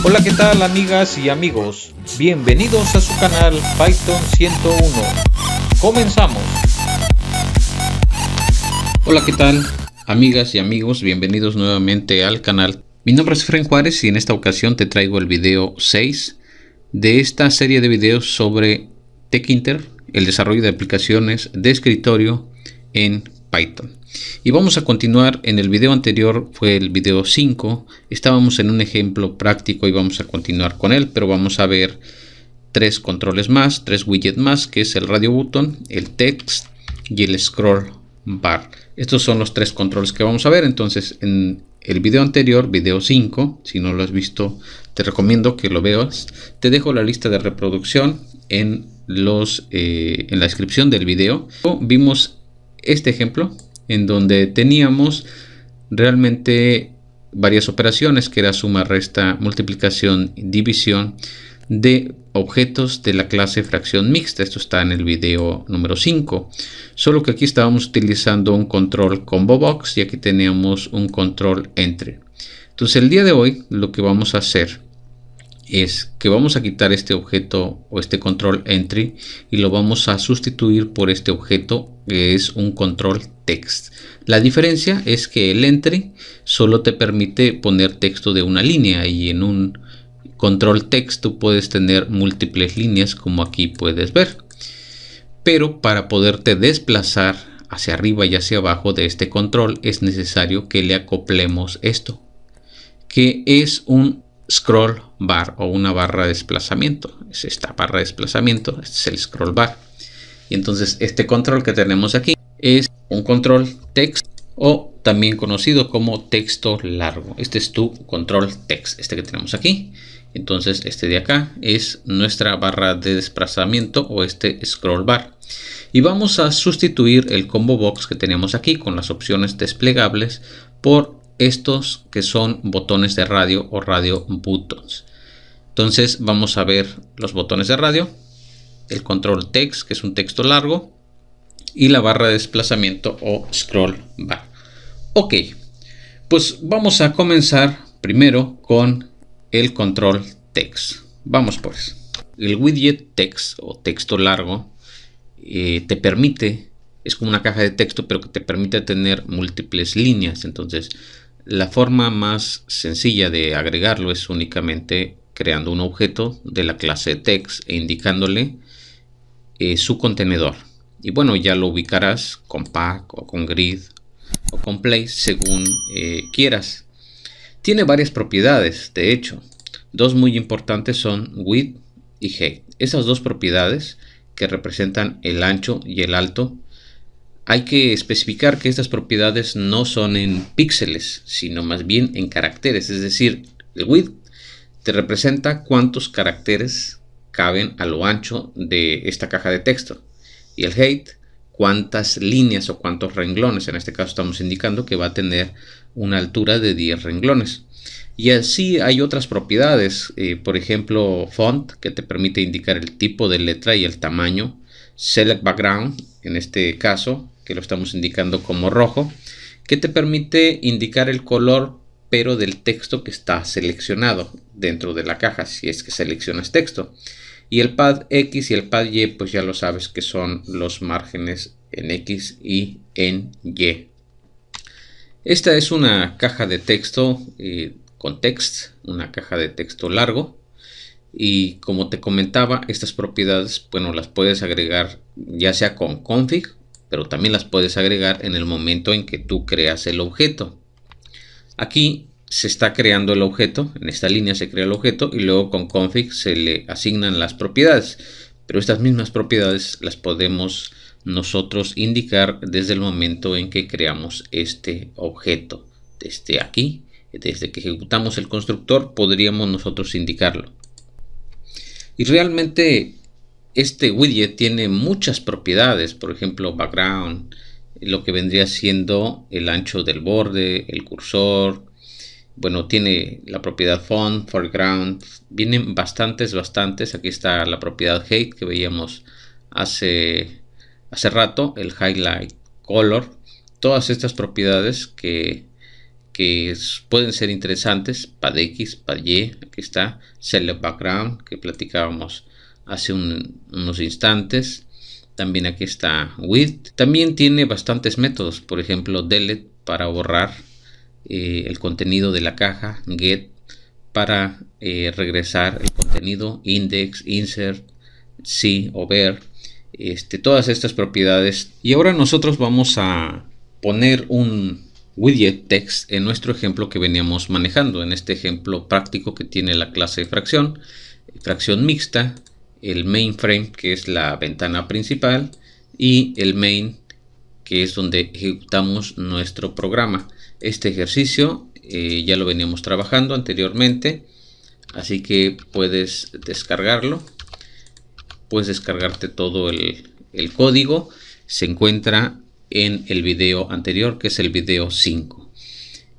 Hola, ¿qué tal amigas y amigos? Bienvenidos a su canal Python 101. Comenzamos. Hola, ¿qué tal amigas y amigos? Bienvenidos nuevamente al canal. Mi nombre es Fren Juárez y en esta ocasión te traigo el video 6 de esta serie de videos sobre Tkinter, el desarrollo de aplicaciones de escritorio en Python. Y vamos a continuar. En el video anterior fue el video 5, estábamos en un ejemplo práctico y vamos a continuar con él, pero vamos a ver tres controles más, tres widgets más, que es el radio button, el text y el scroll bar. Estos son los tres controles que vamos a ver. Entonces, en el video anterior, video 5, si no lo has visto, te recomiendo que lo veas. Te dejo la lista de reproducción en la descripción del video. Vimos este ejemplo en donde teníamos realmente varias operaciones, que era suma, resta, multiplicación, división de objetos de la clase fracción mixta. Esto está en el video número 5, solo que aquí estábamos utilizando un control combo box y aquí teníamos un control entry. Entonces el día de hoy lo que vamos a hacer es que vamos a quitar este objeto o este control entry y lo vamos a sustituir por este objeto que es un control text. La diferencia es que el entry solo te permite poner texto de una línea, y en un control text tú puedes tener múltiples líneas, como aquí puedes ver. Pero para poderte desplazar hacia arriba y hacia abajo de este control es necesario que le acoplemos esto, que es un scroll bar o una barra de desplazamiento. Es esta barra de desplazamiento, este es el scroll bar. Y entonces este control que tenemos aquí es un control text, o también conocido como texto largo. Este es tu control text, este que tenemos aquí. Entonces este de acá es nuestra barra de desplazamiento o este scroll bar. Y vamos a sustituir el combo box que tenemos aquí con las opciones desplegables por estos que son botones de radio o radio buttons. Entonces vamos a ver los botones de radio, el control text, que es un texto largo, y la barra de desplazamiento o scroll bar. Ok, pues vamos a comenzar primero con el control text. Vamos pues. El widget text o texto largo te permite, es como una caja de texto, pero que te permite tener múltiples líneas. Entonces la forma más sencilla de agregarlo es únicamente creando un objeto de la clase text e indicándole su contenedor. Y bueno, ya lo ubicarás con pack o con grid o con place según quieras. Tiene varias propiedades, de hecho. Dos muy importantes son width y height. Esas dos propiedades que representan el ancho y el alto, hay que especificar que estas propiedades no son en píxeles, sino más bien en caracteres. Es decir, el width te representa cuántos caracteres caben a lo ancho de esta caja de texto, y el height cuántas líneas o cuántos renglones. En este caso estamos indicando que va a tener una altura de 10 renglones. Y así hay otras propiedades, por ejemplo font, que te permite indicar el tipo de letra y el tamaño. Select background, en este caso que lo estamos indicando como rojo, que te permite indicar el color pero del texto que está seleccionado dentro de la caja, si es que seleccionas texto. Y el pad X y el pad Y, pues ya lo sabes que son los márgenes en X y en Y. Esta es una caja de texto con text, una caja de texto largo. Y como te comentaba, estas propiedades, bueno, las puedes agregar ya sea con config, pero también las puedes agregar en el momento en que tú creas el objeto. Aquí se está creando el objeto, en esta línea se crea el objeto y luego con config se le asignan las propiedades. Pero estas mismas propiedades las podemos nosotros indicar desde el momento en que creamos este objeto. Desde aquí, desde que ejecutamos el constructor, podríamos nosotros indicarlo. Y realmente este widget tiene muchas propiedades, por ejemplo background, lo que vendría siendo el ancho del borde, el cursor. Bueno, tiene la propiedad font, foreground, vienen bastantes. Aquí está la propiedad height que veíamos hace rato, el highlight color. Todas estas propiedades que pueden ser interesantes. Pad X, Pad Y, aquí está. Select Background, que platicábamos hace unos instantes. También aquí está Width. También tiene bastantes métodos, por ejemplo Delete para borrar el contenido de la caja, Get para regresar el contenido, Index, Insert, See o ver, todas estas propiedades. Y ahora nosotros vamos a poner un widget text en nuestro ejemplo que veníamos manejando, en este ejemplo práctico que tiene la clase fracción mixta, el mainframe, que es la ventana principal, y el main, que es donde ejecutamos nuestro programa. Este ejercicio ya lo veníamos trabajando anteriormente, así que puedes descargarlo. Puedes descargarte todo el código. Se encuentra en el video anterior, que es el video 5.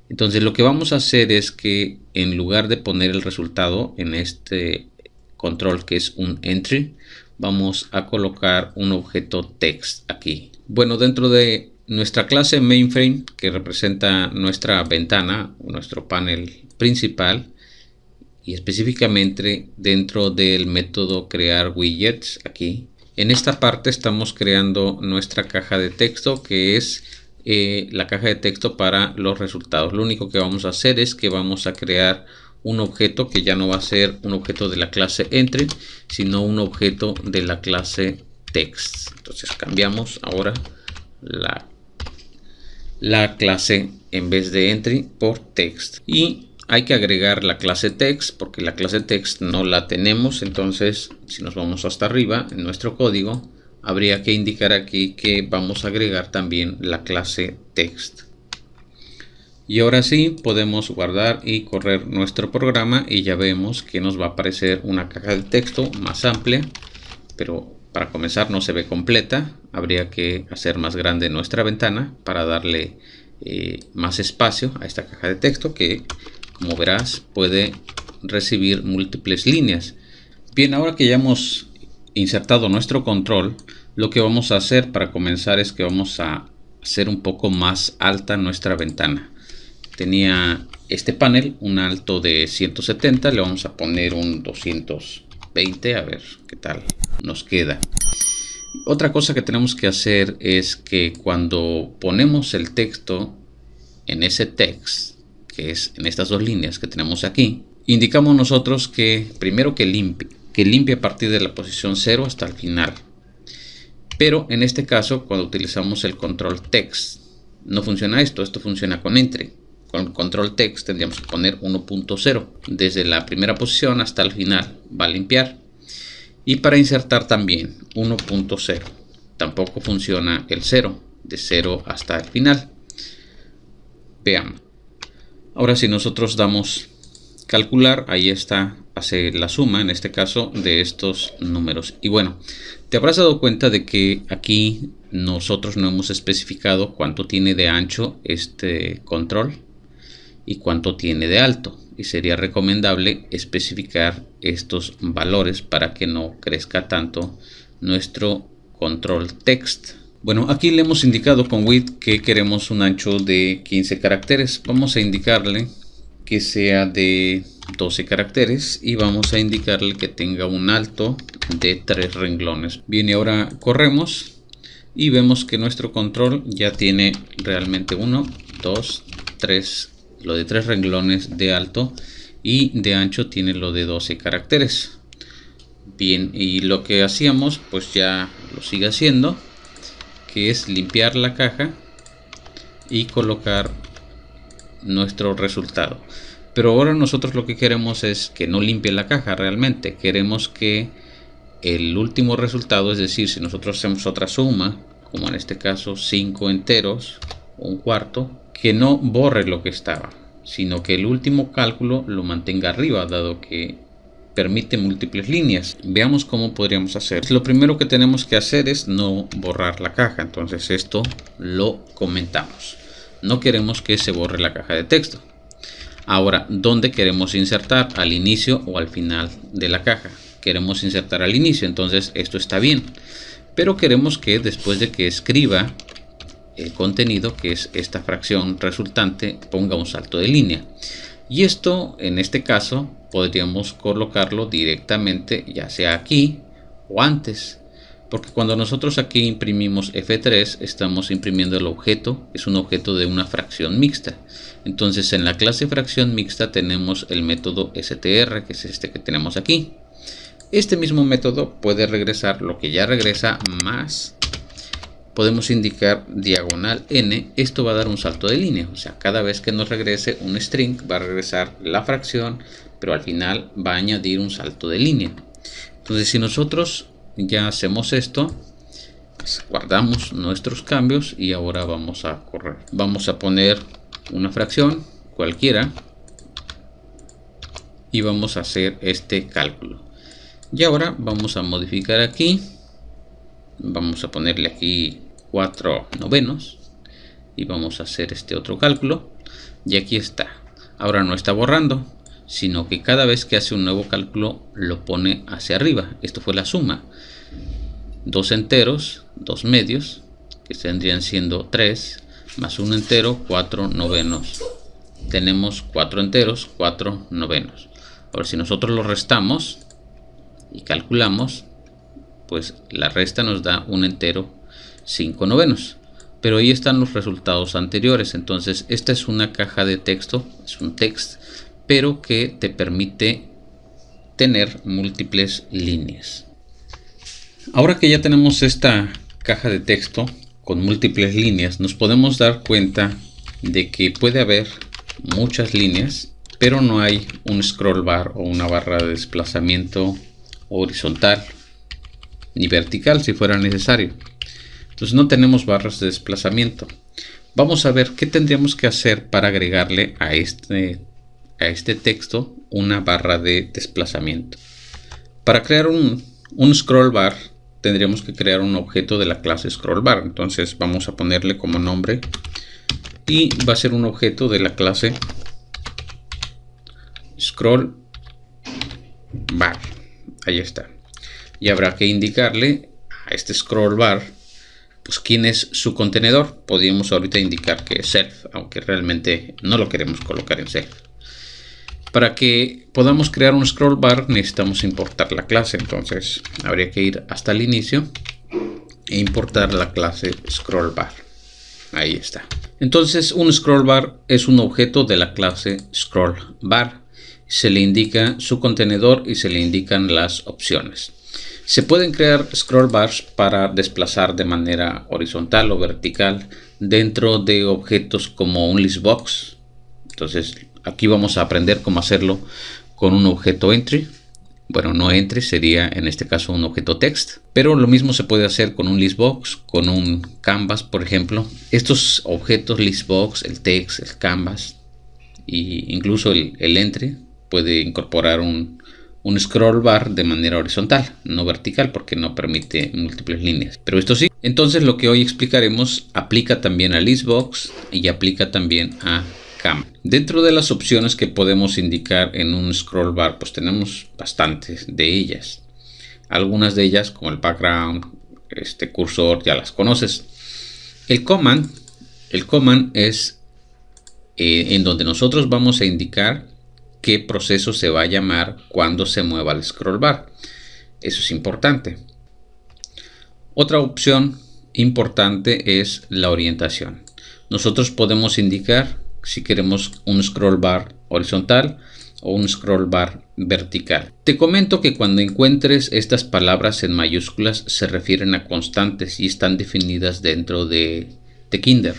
Entonces lo que vamos a hacer es que en lugar de poner el resultado en este control, que es un entry, vamos a colocar un objeto text aquí. Bueno, dentro de nuestra clase mainframe, que representa nuestra ventana o nuestro panel principal, y específicamente dentro del método crear widgets, aquí en esta parte estamos creando nuestra caja de texto, que es la caja de texto para los resultados. Lo único que vamos a hacer es que vamos a crear un objeto que ya no va a ser un objeto de la clase entry, sino un objeto de la clase text. Entonces cambiamos ahora la clase, en vez de entry, por text. Y hay que agregar la clase text, porque la clase text no la tenemos. Entonces, si nos vamos hasta arriba en nuestro código, habría que indicar aquí que vamos a agregar también la clase text. Y ahora sí podemos guardar y correr nuestro programa, y ya vemos que nos va a aparecer una caja de texto más amplia, pero para comenzar no se ve completa. Habría que hacer más grande nuestra ventana para darle más espacio a esta caja de texto, que como verás puede recibir múltiples líneas. Bien, ahora que ya hemos insertado nuestro control, lo que vamos a hacer para comenzar es que vamos a hacer un poco más alta nuestra ventana. Tenía este panel un alto de 170, le vamos a poner un 220, a ver qué tal nos queda. Otra cosa que tenemos que hacer es que cuando ponemos el texto en ese text, que es en estas dos líneas que tenemos aquí, indicamos nosotros que primero que limpie a partir de la posición 0 hasta el final. Pero en este caso, cuando utilizamos el control text, no funciona esto funciona con entry. Con control text tendríamos que poner 1.0 desde la primera posición hasta el final, va a limpiar. Y para insertar también 1.0, tampoco funciona el 0, de 0 hasta el final. Veamos. Ahora si nosotros damos calcular, ahí está, hace la suma en este caso de estos números. Y bueno, te habrás dado cuenta de que aquí nosotros no hemos especificado cuánto tiene de ancho este control y cuánto tiene de alto, y sería recomendable especificar estos valores para que no crezca tanto nuestro control text. Bueno, aquí le hemos indicado con width que queremos un ancho de 15 caracteres. Vamos a indicarle que sea de 12 caracteres y vamos a indicarle que tenga un alto de 3 renglones. Bien, y ahora corremos y vemos que nuestro control ya tiene realmente 1, 2, 3, lo de 3 renglones de alto, y de ancho tiene lo de 12 caracteres. Bien, y lo que hacíamos pues ya lo sigue haciendo, que es limpiar la caja y colocar nuestro resultado. Pero ahora nosotros lo que queremos es que no limpie la caja realmente. Queremos que el último resultado, es decir, si nosotros hacemos otra suma, como en este caso 5 enteros o un cuarto, que no borre lo que estaba, sino que el último cálculo lo mantenga arriba, dado que permite múltiples líneas. Veamos cómo podríamos hacer. Lo primero que tenemos que hacer es no borrar la caja. Entonces esto lo comentamos. No queremos que se borre la caja de texto. Ahora, ¿dónde queremos insertar? ¿Al inicio o al final de la caja? Queremos insertar al inicio, entonces esto está bien. Pero queremos que después de que escriba el contenido, que es esta fracción resultante, ponga un salto de línea. Y esto, en este caso, podríamos colocarlo directamente, ya sea aquí o antes. Porque cuando nosotros aquí imprimimos F3, estamos imprimiendo el objeto, es un objeto de una fracción mixta. Entonces en la clase fracción mixta tenemos el método str, que es este que tenemos aquí. Este mismo método puede regresar lo que ya regresa más. Podemos indicar diagonal n, esto va a dar un salto de línea. O sea, cada vez que nos regrese un string va a regresar la fracción, pero al final va a añadir un salto de línea. Entonces si nosotros ya hacemos esto, pues guardamos nuestros cambios y ahora vamos a correr. Vamos a poner una fracción cualquiera y vamos a hacer este cálculo. Y ahora vamos a modificar aquí, vamos a ponerle aquí 4/9 y vamos a hacer este otro cálculo y aquí está. Ahora no está borrando, sino que cada vez que hace un nuevo cálculo lo pone hacia arriba. Esto fue la suma. 2 enteros, 2 medios, que tendrían siendo 3, más un entero, 4/9. Tenemos 4 enteros, 4/9. Ahora si nosotros lo restamos y calculamos, pues la resta nos da un entero, 5/9. Pero ahí están los resultados anteriores. Entonces esta es una caja de texto, es un text, pero que te permite tener múltiples líneas. Ahora que ya tenemos esta caja de texto con múltiples líneas, nos podemos dar cuenta de que puede haber muchas líneas, pero no hay un scroll bar o una barra de desplazamiento horizontal ni vertical si fuera necesario. Entonces no tenemos barras de desplazamiento. Vamos a ver qué tendríamos que hacer para agregarle a este texto una barra de desplazamiento. Para crear un scroll bar tendríamos que crear un objeto de la clase scroll bar. Entonces vamos a ponerle como nombre y va a ser un objeto de la clase scroll bar. Ahí está. Y habrá que indicarle a este scroll bar pues quién es su contenedor. Podríamos ahorita indicar que es self, aunque realmente no lo queremos colocar en self. Para que podamos crear un scroll bar necesitamos importar la clase. Entonces habría que ir hasta el inicio e importar la clase scroll bar. Ahí está. Entonces un scroll bar es un objeto de la clase scroll bar. Se le indica su contenedor y se le indican las opciones. Se pueden crear scroll bars para desplazar de manera horizontal o vertical dentro de objetos como un listbox. Entonces aquí vamos a aprender cómo hacerlo con un objeto entry. Bueno, no entry, sería en este caso un objeto text, pero lo mismo se puede hacer con un listbox, con un canvas, por ejemplo. Estos objetos listbox, el text, el canvas e incluso el entry puede incorporar un scroll bar de manera horizontal, no vertical, porque no permite múltiples líneas, pero esto sí. Entonces lo que hoy explicaremos aplica también a listbox y aplica también a canvas. Dentro de las opciones que podemos indicar en un scroll bar, pues tenemos bastantes de ellas. Algunas de ellas, como el background, cursor, ya las conoces. El command es en donde nosotros vamos a indicar qué proceso se va a llamar cuando se mueva el scroll bar. Eso es importante. Otra opción importante es la orientación. Nosotros podemos indicar si queremos un scroll bar horizontal o un scroll bar vertical. Te comento que cuando encuentres estas palabras en mayúsculas se refieren a constantes y están definidas dentro de Kinder.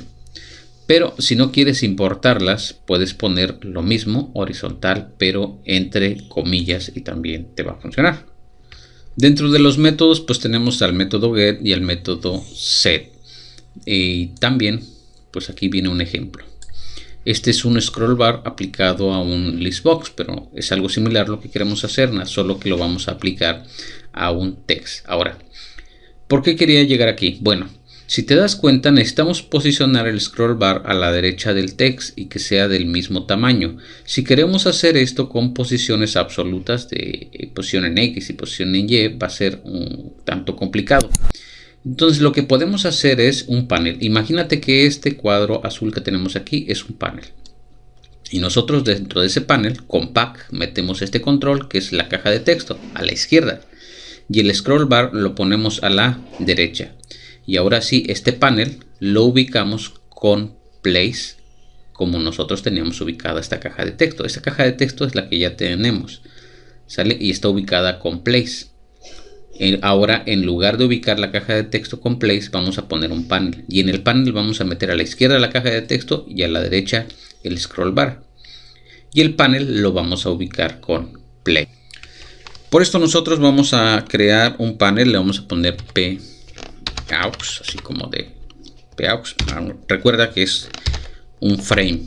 Pero si no quieres importarlas, puedes poner lo mismo horizontal, pero entre comillas, y también te va a funcionar. Dentro de los métodos, pues tenemos al método get y al método set. Y también, pues aquí viene un ejemplo. Este es un scroll bar aplicado a un listbox, pero es algo similar lo que queremos hacer, solo que lo vamos a aplicar a un text. Ahora, ¿por qué quería llegar aquí? Bueno, si te das cuenta, necesitamos posicionar el scroll bar a la derecha del text y que sea del mismo tamaño. Si queremos hacer esto con posiciones absolutas de posición en X y posición en Y, va a ser un tanto complicado. Entonces lo que podemos hacer es un panel. Imagínate que este cuadro azul que tenemos aquí es un panel. Y nosotros dentro de ese panel, con pack, metemos este control que es la caja de texto a la izquierda. Y el scroll bar lo ponemos a la derecha. Y ahora sí, este panel lo ubicamos con place, como nosotros teníamos ubicada esta caja de texto. Esta caja de texto es la que ya tenemos, ¿sale? Y está ubicada con place. Ahora, en lugar de ubicar la caja de texto con place, vamos a poner un panel. Y en el panel vamos a meter a la izquierda la caja de texto y a la derecha el scroll bar. Y el panel lo vamos a ubicar con play. Por esto nosotros vamos a crear un panel. Le vamos a poner paux, así como de paux. Recuerda que es un frame.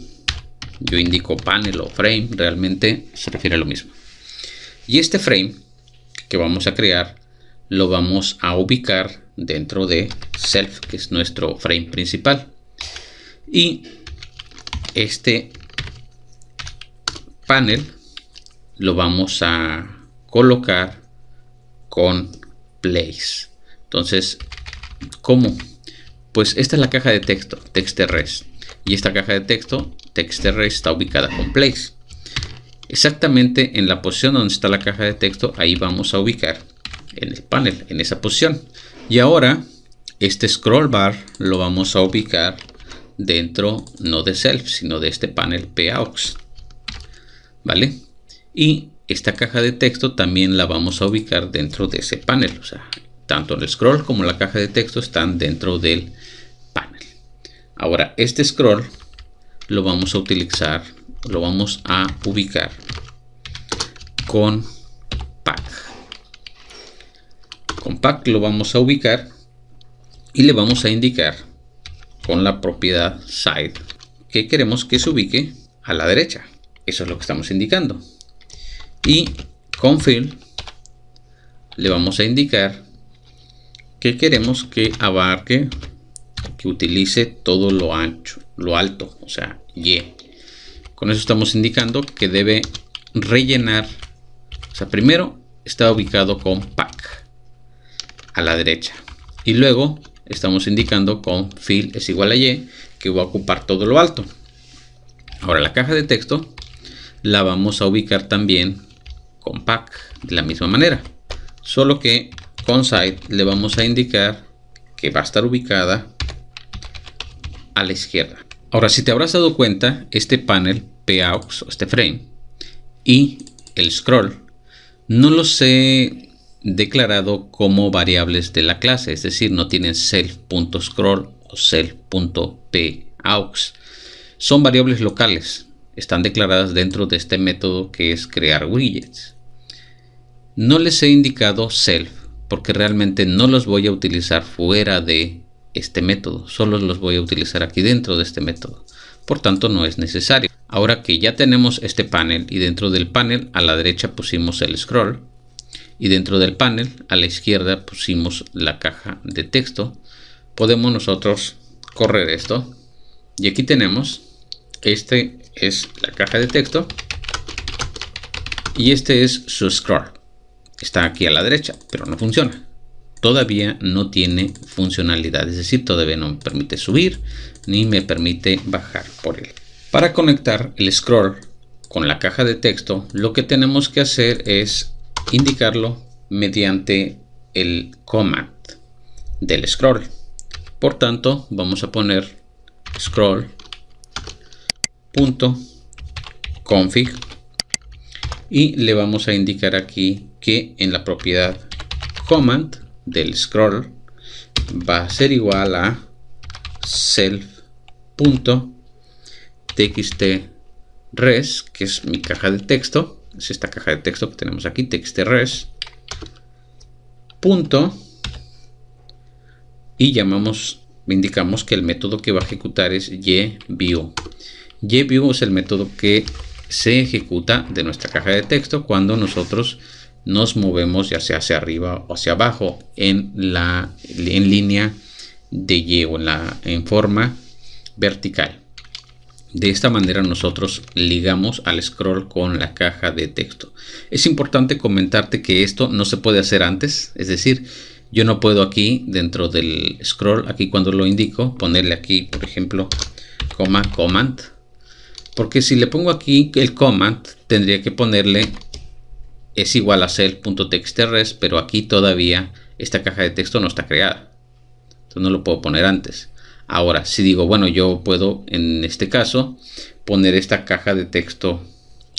Yo indico panel o frame. Realmente se refiere a lo mismo. Y este frame que vamos a crear lo vamos a ubicar dentro de self, que es nuestro frame principal. Y este panel lo vamos a colocar con place. Entonces, ¿cómo? Pues esta es la caja de texto, text-res. Y esta caja de texto, text-res, está ubicada con place. Exactamente en la posición donde está la caja de texto, ahí vamos a ubicar en el panel, en esa posición. Y ahora este scroll bar lo vamos a ubicar dentro, no de self, sino de este panel paux, ¿vale? Y esta caja de texto también la vamos a ubicar dentro de ese panel. O sea, tanto el scroll como la caja de texto están dentro del panel. Ahora este scroll lo vamos a utilizar, lo vamos a ubicar con pack. Con pack lo vamos a ubicar y le vamos a indicar con la propiedad side que queremos que se ubique a la derecha. Eso es lo que estamos indicando. Y con fill le vamos a indicar que queremos que abarque, que utilice todo lo ancho, lo alto, o sea, Y. Con eso estamos indicando que debe rellenar. O sea, primero está ubicado con pack a la derecha. Y luego estamos indicando con fill es igual a Y, que va a ocupar todo lo alto. Ahora la caja de texto la vamos a ubicar también con pack de la misma manera. Solo que con side le vamos a indicar que va a estar ubicada a la izquierda. Ahora, si te habrás dado cuenta, este panel paux, o este frame, y el scroll, no los he declarado como variables de la clase, es decir, no tienen self.scroll o self.paux. Son variables locales, están declaradas dentro de este método que es crear widgets. No les he indicado self porque realmente no los voy a utilizar fuera de este método, solo los voy a utilizar aquí dentro de este método, por tanto no es necesario. Ahora que ya tenemos este panel y dentro del panel a la derecha pusimos el scroll y dentro del panel a la izquierda pusimos la caja de texto, podemos nosotros correr esto y aquí tenemos, este es la caja de texto y este es su scroll. Está aquí a la derecha, pero no funciona. Todavía no tiene funcionalidad, es decir, todavía no me permite subir ni me permite bajar por él. Para conectar el scroll con la caja de texto, lo que tenemos que hacer es indicarlo mediante el command del scroll. Por tanto, vamos a poner scroll.config y le vamos a indicar aquí que en la propiedad command del scroll va a ser igual a self.txtres, que es mi caja de texto, es esta caja de texto que tenemos aquí, txtres, punto, y indicamos que el método que va a ejecutar es yView. yView es el método que se ejecuta de nuestra caja de texto cuando nosotros nos movemos ya sea hacia arriba o hacia abajo en línea de Y o en forma vertical. De esta manera nosotros ligamos al scroll con la caja de texto. Es importante comentarte que esto no se puede hacer antes, es decir, Yo no puedo aquí dentro del scroll, aquí cuando lo indico, ponerle aquí, por ejemplo, command. Porque si le pongo aquí el command, tendría que ponerle es igual a cell.txtrs, pero aquí todavía esta caja de texto no está creada. Entonces no lo puedo poner antes. Ahora, si digo, bueno, yo puedo en este caso poner esta caja de texto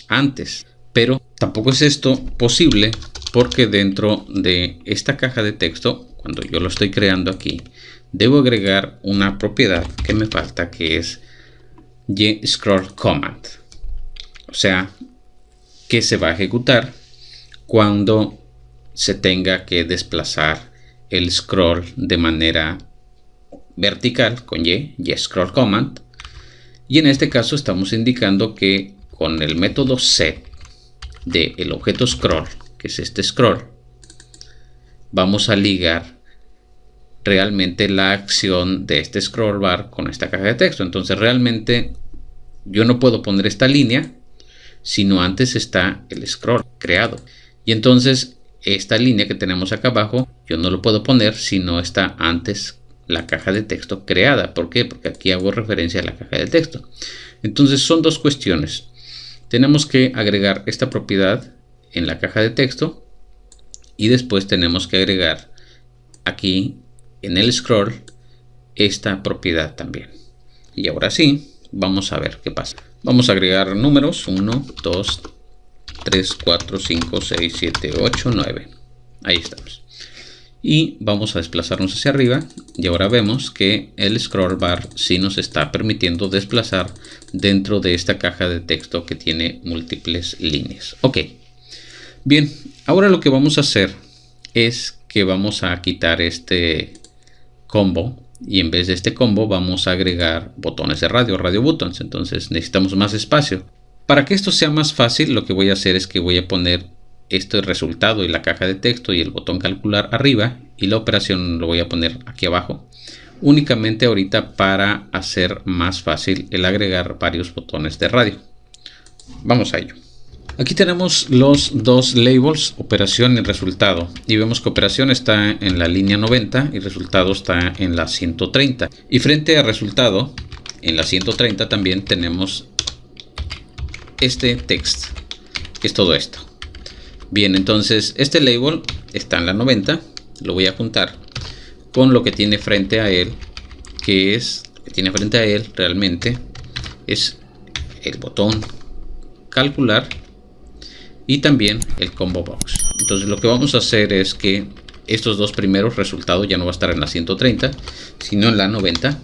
antes, pero tampoco es esto posible porque dentro de esta caja de texto, cuando yo lo estoy creando aquí, debo agregar una propiedad que me falta, que es scroll_command, o sea que se va a ejecutar cuando se tenga que desplazar el scroll de manera vertical con scroll_command, y en este caso estamos indicando que con el método set del objeto scroll, que es este scroll, vamos a ligar realmente la acción de este scroll bar con esta caja de texto. Entonces realmente yo no puedo poner esta línea sino antes está el scroll creado, y entonces esta línea que tenemos acá abajo yo no lo puedo poner si no está antes la caja de texto creada. ¿Por qué? Porque aquí hago referencia a la caja de texto. Entonces son dos cuestiones. Tenemos que agregar esta propiedad en la caja de texto y después tenemos que agregar aquí en el scroll esta propiedad también. Y ahora sí, vamos a ver qué pasa. Vamos a agregar números 1, 2, 3, 4, 5, 6, 7, 8, 9. Ahí estamos. Y vamos a desplazarnos hacia arriba y ahora vemos que el scroll bar sí nos está permitiendo desplazar dentro de esta caja de texto que tiene múltiples líneas. Ok, bien, ahora lo que vamos a hacer es que vamos a quitar este combo y en vez de este combo vamos a agregar botones de radio buttons. Entonces necesitamos más espacio. Para que esto sea más fácil, lo que voy a hacer es que voy a poner este resultado y la caja de texto y el botón calcular arriba, y la operación lo voy a poner aquí abajo, únicamente ahorita para hacer más fácil el agregar varios botones de radio. Vamos a ello. Aquí tenemos los dos labels, operación y resultado, y vemos que operación está en la línea 90 y resultado está en la 130, y frente a resultado en la 130 también tenemos este text, que es todo esto. Bien, entonces este label está en la 90, lo voy a juntar con lo que tiene frente a él, que es realmente es el botón calcular y también el combo box. Entonces lo que vamos a hacer es que estos dos primeros resultados ya no va a estar en la 130 sino en la 90,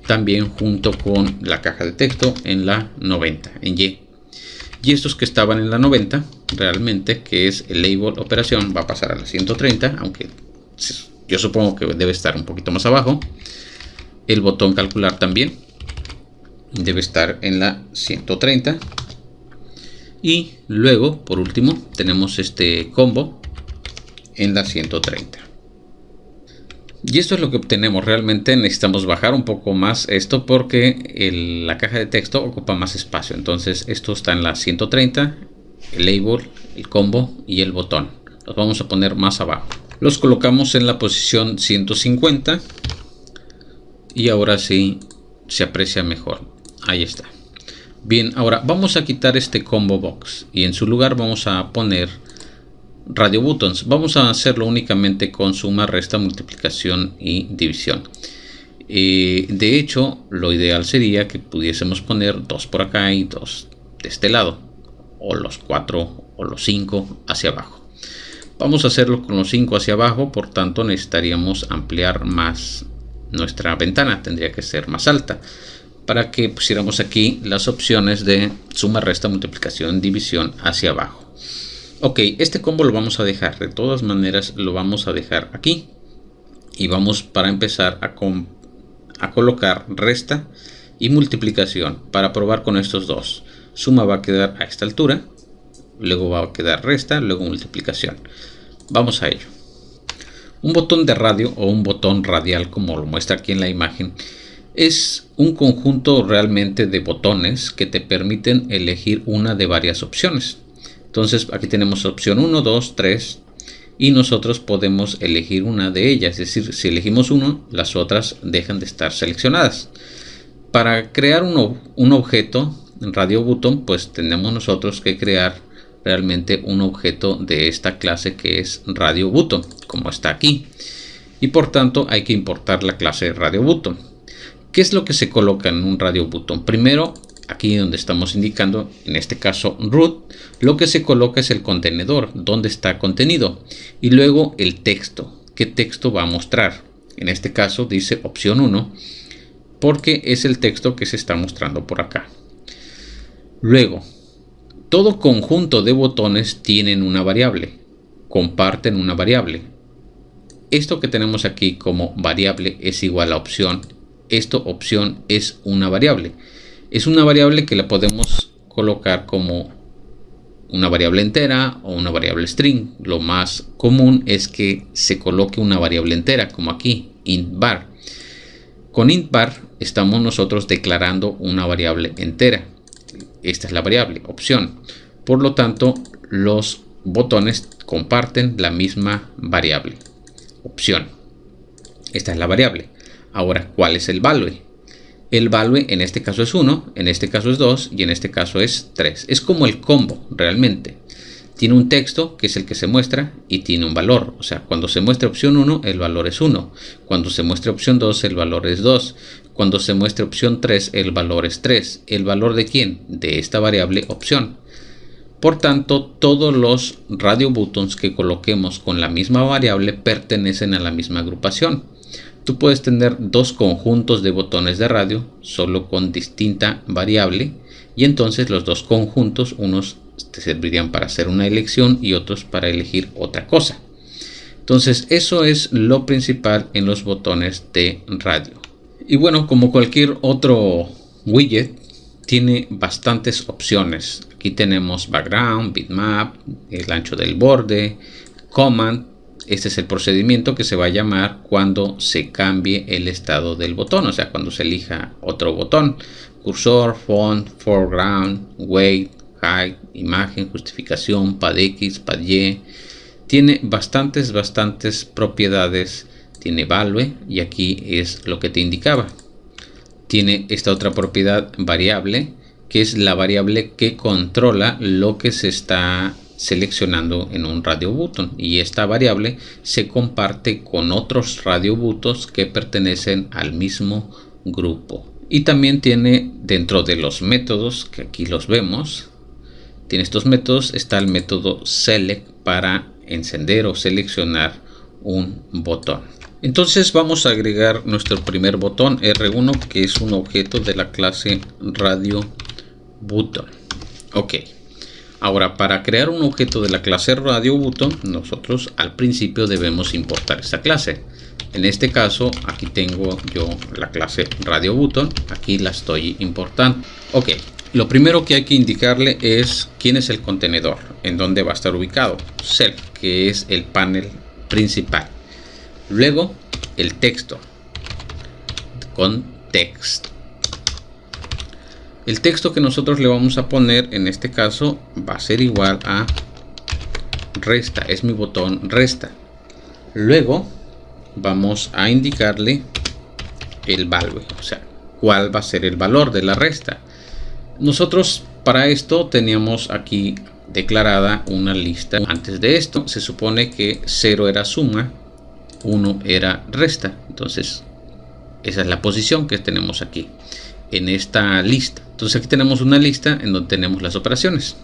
también junto con la caja de texto en la 90 en y estos que estaban en la 90 realmente, que es el label operación, va a pasar a la 130, aunque yo supongo que debe estar un poquito más abajo. El botón calcular también debe estar en la 130 y luego por último tenemos este combo en la 130. Y esto es lo que obtenemos. Realmente necesitamos bajar un poco más esto porque la caja de texto ocupa más espacio. Entonces esto está en la 130, el label, el combo y el botón. Los vamos a poner más abajo. Los colocamos en la posición 150 y ahora sí se aprecia mejor. Ahí está. Bien, ahora vamos a quitar este combo box y en su lugar vamos a poner radio buttons. Vamos a hacerlo únicamente con suma, resta, multiplicación y división. De hecho, lo ideal sería que pudiésemos poner 2 por acá y 2 de este lado, o los 4 o los 5 hacia abajo. Vamos a hacerlo con los 5 hacia abajo, por tanto necesitaríamos ampliar más nuestra ventana, tendría que ser más alta, para que pusiéramos aquí las opciones de suma, resta, multiplicación, división hacia abajo. Ok, este combo lo vamos a dejar, de todas maneras lo vamos a dejar aquí y vamos para empezar a colocar resta y multiplicación para probar con estos dos. Suma va a quedar a esta altura, luego va a quedar resta, luego multiplicación. Vamos a ello. Un botón de radio o un botón radial, como lo muestra aquí en la imagen, es un conjunto realmente de botones que te permiten elegir una de varias opciones. Entonces aquí tenemos opción 1, 2, 3 y nosotros podemos elegir una de ellas. Es decir, si elegimos uno, las otras dejan de estar seleccionadas. Para crear un objeto en Radio Button, pues tenemos nosotros que crear realmente un objeto de esta clase que es Radio Button, como está aquí. Y por tanto hay que importar la clase Radio Button. ¿Qué es lo que se coloca en un Radio Button? Primero, aquí donde estamos indicando, en este caso root, lo que se coloca es el contenedor, donde está contenido, y luego el texto. ¿Qué texto va a mostrar? En este caso dice opción 1, porque es el texto que se está mostrando por acá. Luego, todo conjunto de botones tienen una variable, comparten una variable. Esto que tenemos aquí como variable es igual a opción. Esto opción es una variable. Es una variable que la podemos colocar como una variable entera o una variable string. Lo más común es que se coloque una variable entera, como aquí, int var. Con int var estamos nosotros declarando una variable entera. Esta es la variable, opción. Por lo tanto, los botones comparten la misma variable, opción. Esta es la variable. Ahora, ¿cuál es el value? El value en este caso es 1, en este caso es 2 y en este caso es 3. Es como el combo realmente. Tiene un texto que es el que se muestra y tiene un valor. O sea, cuando se muestra opción 1, el valor es 1. Cuando se muestra opción 2, el valor es 2. Cuando se muestra opción 3, el valor es 3. ¿El valor de quién? De esta variable opción. Por tanto, todos los radio buttons que coloquemos con la misma variable pertenecen a la misma agrupación. Tú puedes tener dos conjuntos de botones de radio solo con distinta variable y entonces los dos conjuntos, unos te servirían para hacer una elección y otros para elegir otra cosa. Entonces eso es lo principal en los botones de radio. Y bueno, como cualquier otro widget, tiene bastantes opciones. Aquí tenemos background, bitmap, el ancho del borde, command. Este es el procedimiento que se va a llamar cuando se cambie el estado del botón, o sea, cuando se elija otro botón. Cursor, font, foreground, weight, height, imagen, justificación, pad X, pad Y. Tiene bastantes propiedades. Tiene value y aquí es lo que te indicaba. Tiene esta otra propiedad variable, que es la variable que controla lo que se está seleccionando en un radio button, y esta variable se comparte con otros radio buttons que pertenecen al mismo grupo. Y también tiene dentro de los métodos, que aquí los vemos, tiene estos métodos. Está el método select para encender o seleccionar un botón. Entonces vamos a agregar nuestro primer botón R1, que es un objeto de la clase radio button. Ok. Ahora, para crear un objeto de la clase radio button, nosotros al principio debemos importar esta clase. En este caso, aquí tengo yo la clase radio button, aquí la estoy importando. Ok, lo primero que hay que indicarle es quién es el contenedor, en dónde va a estar ubicado. Self, que es el panel principal. Luego, el texto con text. El texto que nosotros le vamos a poner en este caso va a ser igual a resta, es mi botón resta. Luego vamos a indicarle el value, o sea, cuál va a ser el valor de la resta. Nosotros para esto teníamos aquí declarada una lista. Antes de esto se supone que 0 era suma, 1 era resta. Entonces esa es la posición que tenemos aquí en esta lista. Entonces aquí tenemos una lista en donde tenemos las operaciones.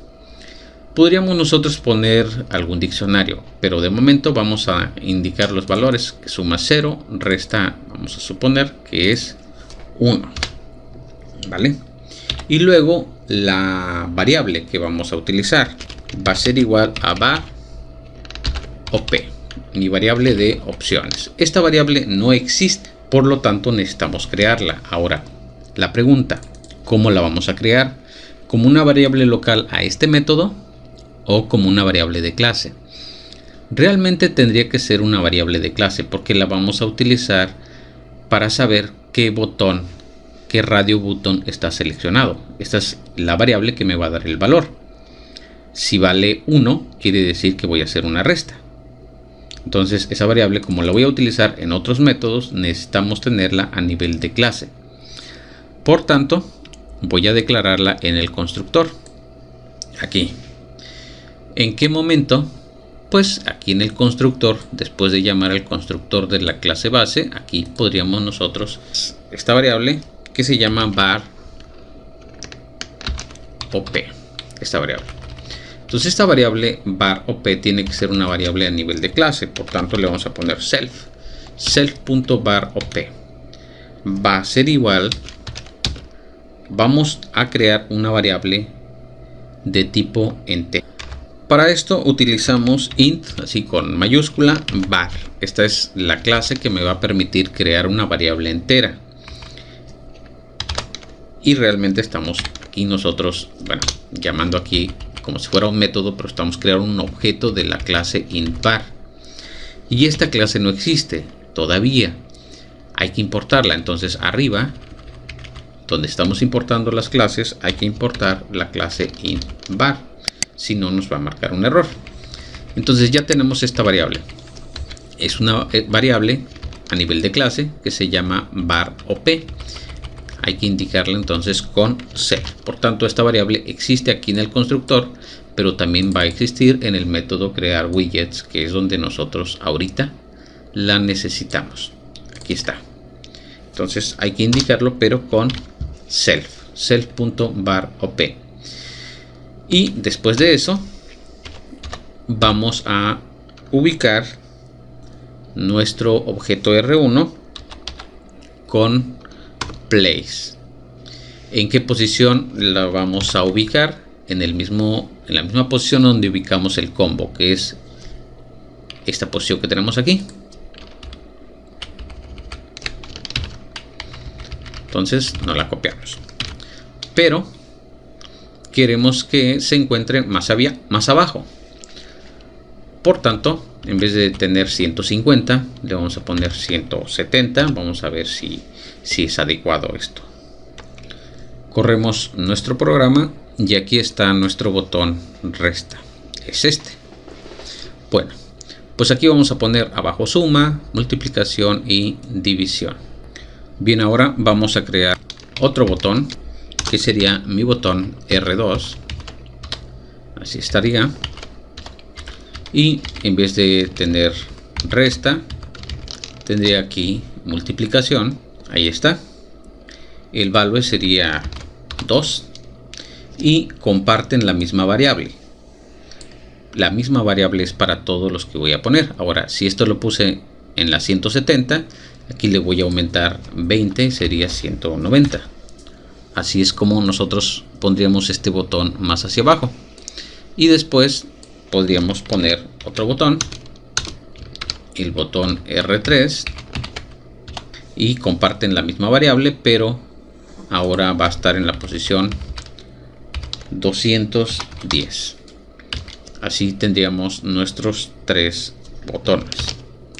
Podríamos nosotros poner algún diccionario, pero de momento vamos a indicar los valores, que suma 0, resta, vamos a suponer que es 1, ¿vale? Y luego la variable que vamos a utilizar va a ser igual a var op, mi variable de opciones. Esta variable no existe, por lo tanto necesitamos crearla. Ahora, la pregunta, ¿cómo la vamos a crear? ¿Como una variable local a este método o como una variable de clase? Realmente tendría que ser una variable de clase, porque la vamos a utilizar para saber qué botón, qué radio button está seleccionado. Esta es la variable que me va a dar el valor. Si vale 1, quiere decir que voy a hacer una resta. Entonces esa variable, como la voy a utilizar en otros métodos, necesitamos tenerla a nivel de clase. Por tanto, voy a declararla en el constructor. Aquí. ¿En qué momento? Pues aquí en el constructor, después de llamar al constructor de la clase base, aquí podríamos nosotros esta variable que se llama var op. Esta variable. Entonces esta variable var op tiene que ser una variable a nivel de clase. Por tanto le vamos a poner self.var op. Va a ser igual. Vamos a crear una variable de tipo enter. Para esto utilizamos int, así con mayúscula, var. Esta es la clase que me va a permitir crear una variable entera. Y realmente estamos aquí nosotros, bueno, llamando aquí como si fuera un método, pero estamos creando un objeto de la clase int_var. Y esta clase no existe todavía. Hay que importarla. Entonces arriba, donde estamos importando las clases, hay que importar la clase int_var. Si no, nos va a marcar un error. Entonces ya tenemos esta variable. Es una variable a nivel de clase que se llama var op. Hay que indicarla entonces con self. Por tanto, esta variable existe aquí en el constructor, pero también va a existir en el método crear widgets, que es donde nosotros ahorita la necesitamos. Aquí está. Entonces hay que indicarlo, pero con self.var op. Y después de eso vamos a ubicar nuestro objeto R1 con place. ¿En qué posición la vamos a ubicar? En la misma posición donde ubicamos el combo, que es esta posición que tenemos aquí. Entonces no la copiamos, pero queremos que se encuentre más abajo. Por tanto, en vez de tener 150, le vamos a poner 170. Vamos a ver si es adecuado esto. Corremos nuestro programa y aquí está nuestro botón resta. Es este. Bueno, pues aquí vamos a poner abajo suma, multiplicación y división. Bien, ahora vamos a crear otro botón que sería mi botón R2. Así estaría. Y en vez de tener resta, tendría aquí multiplicación. Ahí está. El value sería 2. Y comparten la misma variable. La misma variable es para todos los que voy a poner. Ahora, si esto lo puse en la 170, aquí le voy a aumentar 20, sería 190. Así es como nosotros pondríamos este botón más hacia abajo. Y después podríamos poner otro botón, el botón R3, y comparten la misma variable, pero ahora va a estar en la posición 210. Así tendríamos nuestros 3 botones.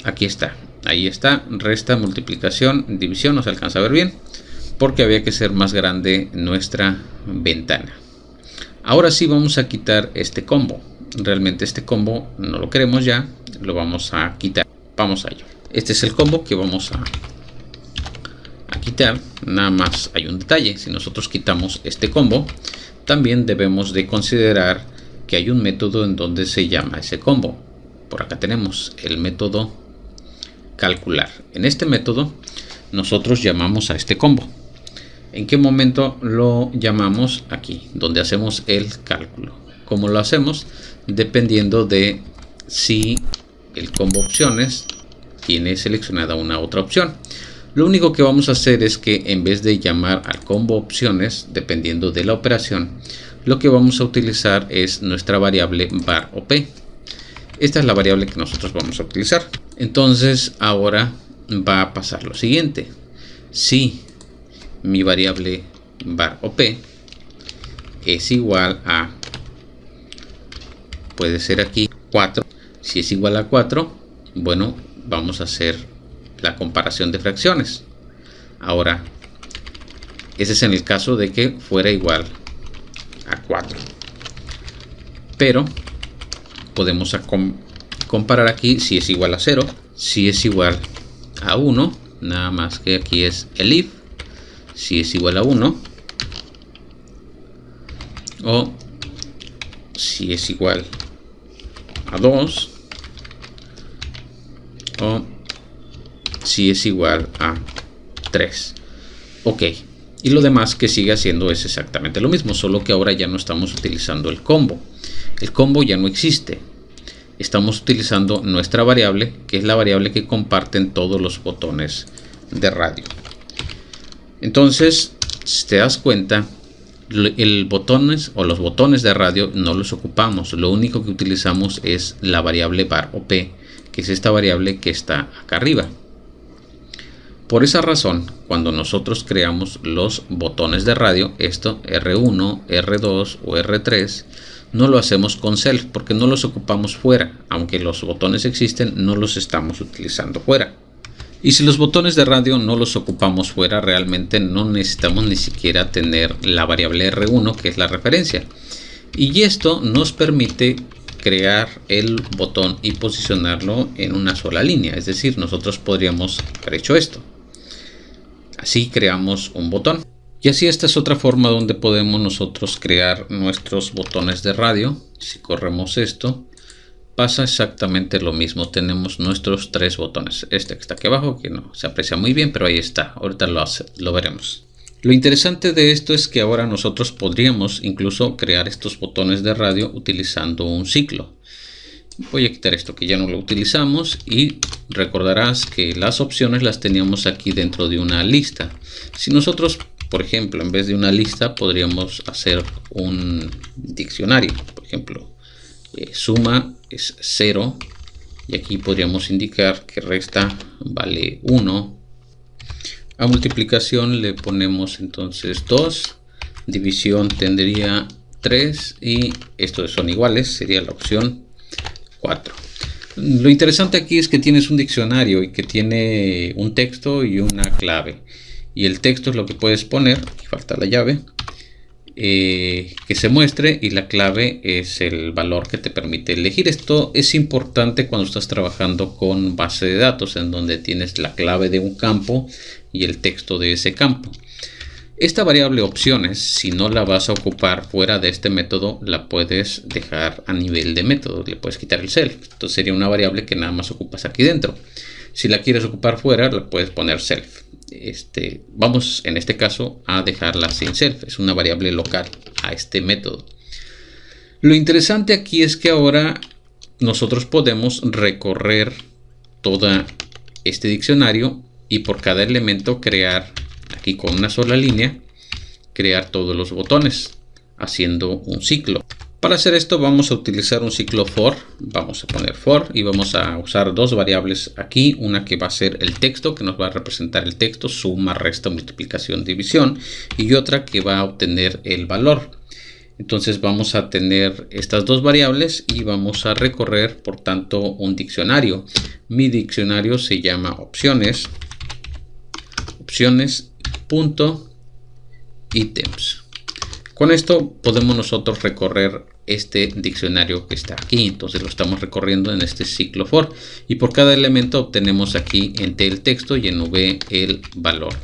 Aquí está, ahí está, resta, multiplicación, división. No se alcanza a ver bien porque había que ser más grande nuestra ventana. Ahora sí vamos a quitar este combo. Realmente este combo no lo queremos ya, lo vamos a quitar. Vamos a ello. Este es el combo que vamos a quitar. Nada más hay un detalle: si nosotros quitamos este combo, también debemos de considerar que hay un método en donde se llama ese combo. Por acá tenemos el método calcular. En este método nosotros llamamos a este combo. ¿En qué momento lo llamamos? Aquí, donde hacemos el cálculo. ¿Cómo lo hacemos? Dependiendo de si el combo opciones tiene seleccionada una otra opción. Lo único que vamos a hacer es que en vez de llamar al combo opciones, dependiendo de la operación, lo que vamos a utilizar es nuestra variable var op. Esta es la variable que nosotros vamos a utilizar. Entonces ahora va a pasar lo siguiente: si mi variable var op es igual a, puede ser aquí 4, si es igual a 4, bueno, vamos a hacer la comparación de fracciones. Ahora, ese es en el caso de que fuera igual a 4, pero podemos comparar aquí si es igual a 0, si es igual a 1, nada más que aquí es el if, si es igual a 1, o si es igual a 2, o si es igual a 3. Ok, y lo demás que sigue haciendo es exactamente lo mismo, solo que ahora ya no estamos utilizando el combo. El combo ya no existe. Estamos utilizando nuestra variable, que es la variable que comparten todos los botones de radio. Entonces, si te das cuenta, los botones de radio no los ocupamos. Lo único que utilizamos es la variable var o p, que es esta variable que está acá arriba. Por esa razón, cuando nosotros creamos los botones de radio, esto R1, R2 o R3, no lo hacemos con self porque no los ocupamos fuera. Aunque los botones existen, no los estamos utilizando fuera. Y si los botones de radio no los ocupamos fuera, realmente no necesitamos ni siquiera tener la variable R1, que es la referencia. Y esto nos permite crear el botón y posicionarlo en una sola línea. Es decir, nosotros podríamos haber hecho esto. Así creamos un botón. Y así esta es otra forma donde podemos nosotros crear nuestros botones de radio. Si corremos esto, pasa exactamente lo mismo. Tenemos nuestros 3 botones. Este que está aquí abajo, que no se aprecia muy bien, pero ahí está. Ahorita lo veremos. Lo interesante de esto es que ahora nosotros podríamos incluso crear estos botones de radio utilizando un ciclo. Voy a quitar esto que ya no lo utilizamos y recordarás que las opciones las teníamos aquí dentro de una lista. Si nosotros, por ejemplo, en vez de una lista podríamos hacer un diccionario. Por ejemplo, suma es 0 y aquí podríamos indicar que resta vale 1. A multiplicación le ponemos entonces 2, división tendría 3 y estos son iguales, sería la opción 4. Lo interesante aquí es que tienes un diccionario y que tiene un texto y una clave. Y el texto es lo que puedes poner, aquí falta la llave, que se muestre, y la clave es el valor que te permite elegir. Esto es importante cuando estás trabajando con base de datos, en donde tienes la clave de un campo y el texto de ese campo. Esta variable opciones, si no la vas a ocupar fuera de este método, la puedes dejar a nivel de método, le puedes quitar el self. Entonces sería una variable que nada más ocupas aquí dentro. Si la quieres ocupar fuera, la puedes poner self. Vamos en este caso a dejarla sin self, es una variable local a este método. Lo interesante aquí es que ahora nosotros podemos recorrer todo este diccionario y por cada elemento crear aquí con una sola línea, crear todos los botones haciendo un ciclo. Para hacer esto vamos a utilizar un ciclo for. Vamos a poner for y vamos a usar dos variables aquí. Una que va a ser el texto, que nos va a representar el texto, suma, resta, multiplicación, división. Y otra que va a obtener el valor. Entonces vamos a tener estas dos variables y vamos a recorrer por tanto un diccionario. Mi diccionario se llama opciones. Opciones.items. Con esto podemos nosotros recorrer este diccionario que está aquí. Entonces lo estamos recorriendo en este ciclo for. Y por cada elemento obtenemos aquí en T el texto y en V el valor.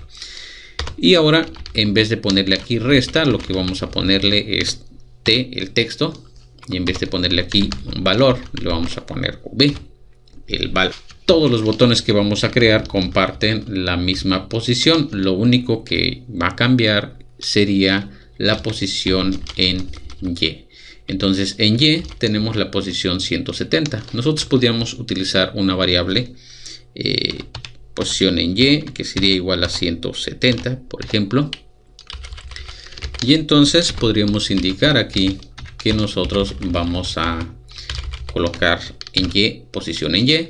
Y ahora en vez de ponerle aquí resta, lo que vamos a ponerle es T el texto. Y en vez de ponerle aquí un valor, le vamos a poner V el valor. Todos los botones que vamos a crear comparten la misma posición. Lo único que va a cambiar sería la posición en Y. Entonces en Y tenemos la posición 170. Nosotros podríamos utilizar una variable posición en Y que sería igual a 170, por ejemplo. Y entonces podríamos indicar aquí que nosotros vamos a colocar en Y, posición en Y.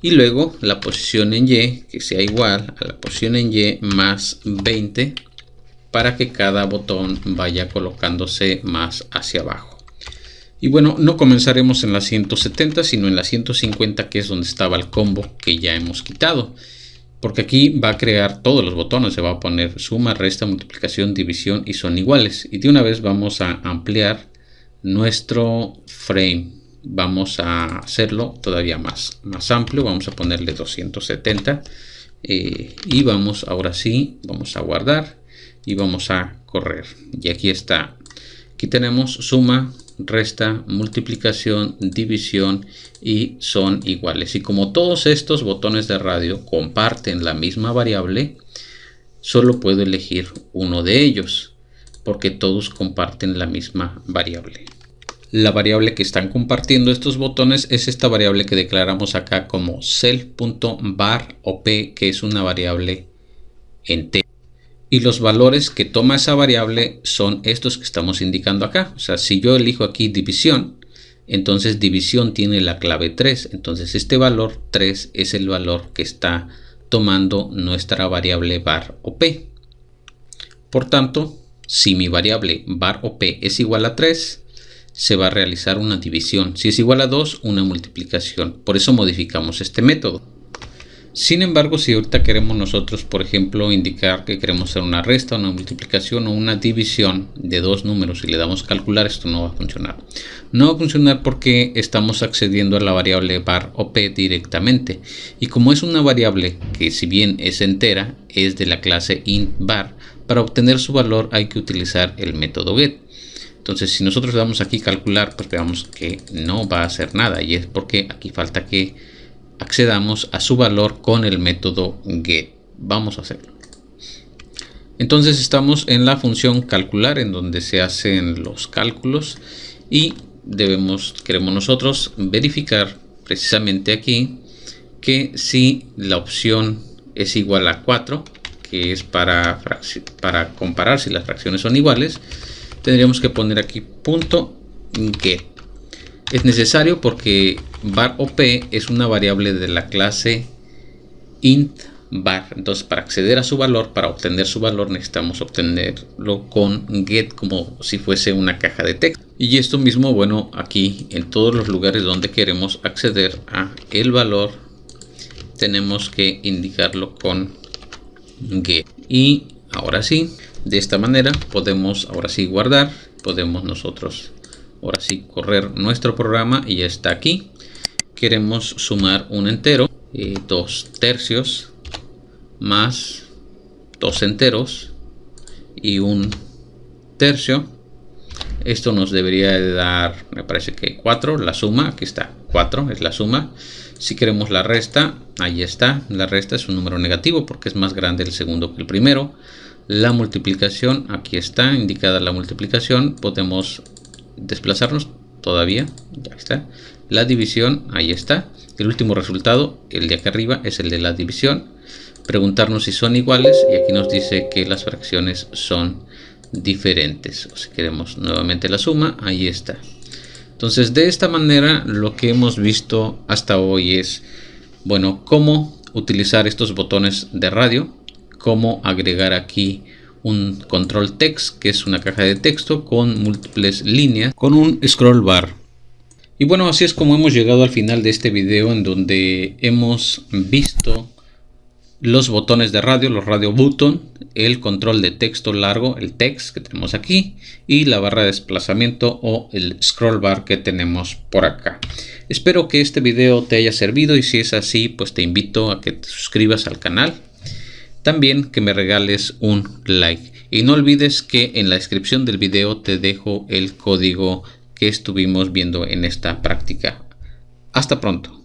Y luego la posición en Y que sea igual a la posición en Y más 20 para que cada botón vaya colocándose más hacia abajo. Y bueno, no comenzaremos en la 170 sino en la 150, que es donde estaba el combo que ya hemos quitado. Porque aquí va a crear todos los botones, se va a poner suma, resta, multiplicación, división y son iguales. Y de una vez vamos a ampliar nuestro frame vamos a hacerlo todavía más amplio. Vamos a ponerle 270 y vamos, ahora sí, vamos a guardar y vamos a correr. Y aquí está. Aquí tenemos suma, resta, multiplicación, división y son iguales. Y como todos estos botones de radio comparten la misma variable, solo puedo elegir uno de ellos porque todos comparten la misma variable. La variable que están compartiendo estos botones es esta variable que declaramos acá como self.var_op, que es una variable entera. Y los valores que toma esa variable son estos que estamos indicando acá. O sea, si yo elijo aquí división, entonces división tiene la clave 3. Entonces este valor 3 es el valor que está tomando nuestra variable var_op. Por tanto, si mi variable var_op es igual a 3, se va a realizar una división. Si es igual a 2, una multiplicación. Por eso modificamos este método. Sin embargo, si ahorita queremos nosotros, por ejemplo, indicar que queremos hacer una resta, una multiplicación o una división de dos números y le damos calcular, esto no va a funcionar. No va a funcionar porque estamos accediendo a la variable var_op directamente. Y como es una variable que, si bien es entera, es de la clase int var, para obtener su valor hay que utilizar el método get. Entonces, si nosotros le damos aquí calcular, pues veamos que no va a hacer nada, y es porque aquí falta que accedamos a su valor con el método get. Vamos a hacerlo. Entonces estamos en la función calcular, en donde se hacen los cálculos, y queremos nosotros verificar precisamente aquí que si la opción es igual a 4, que es para comparar si las fracciones son iguales, tendríamos que poner aquí punto get. Es necesario porque var_op es una variable de la clase int var. Entonces, para acceder a su valor, para obtener su valor, necesitamos obtenerlo con get, como si fuese una caja de texto. Y esto mismo, bueno, aquí en todos los lugares donde queremos acceder a el valor, tenemos que indicarlo con get. Y ahora sí, de esta manera podemos ahora sí guardar, podemos nosotros ahora sí correr nuestro programa y ya está aquí. Queremos sumar un entero, 2 tercios más 2 enteros y 1 tercio. Esto nos debería de dar, me parece que 4, la suma, aquí está, 4 es la suma. Si queremos la resta, ahí está, la resta es un número negativo porque es más grande el segundo que el primero. La multiplicación, aquí está indicada la multiplicación, podemos desplazarnos todavía, ya está. La división, ahí está. El último resultado, el de acá arriba, es el de la división. Preguntarnos si son iguales y aquí nos dice que las fracciones son diferentes. O si queremos nuevamente la suma, ahí está. Entonces, de esta manera lo que hemos visto hasta hoy es, bueno, cómo utilizar estos botones de radio, cómo agregar aquí un control text, que es una caja de texto con múltiples líneas, con un scroll bar. Y bueno, así es como hemos llegado al final de este video, en donde hemos visto los botones de radio, los radio button, el control de texto largo, el text que tenemos aquí, y la barra de desplazamiento o el scroll bar que tenemos por acá. Espero que este video te haya servido, y si es así, pues te invito a que te suscribas al canal. También que me regales un like. Y no olvides que en la descripción del video te dejo el código que estuvimos viendo en esta práctica. Hasta pronto.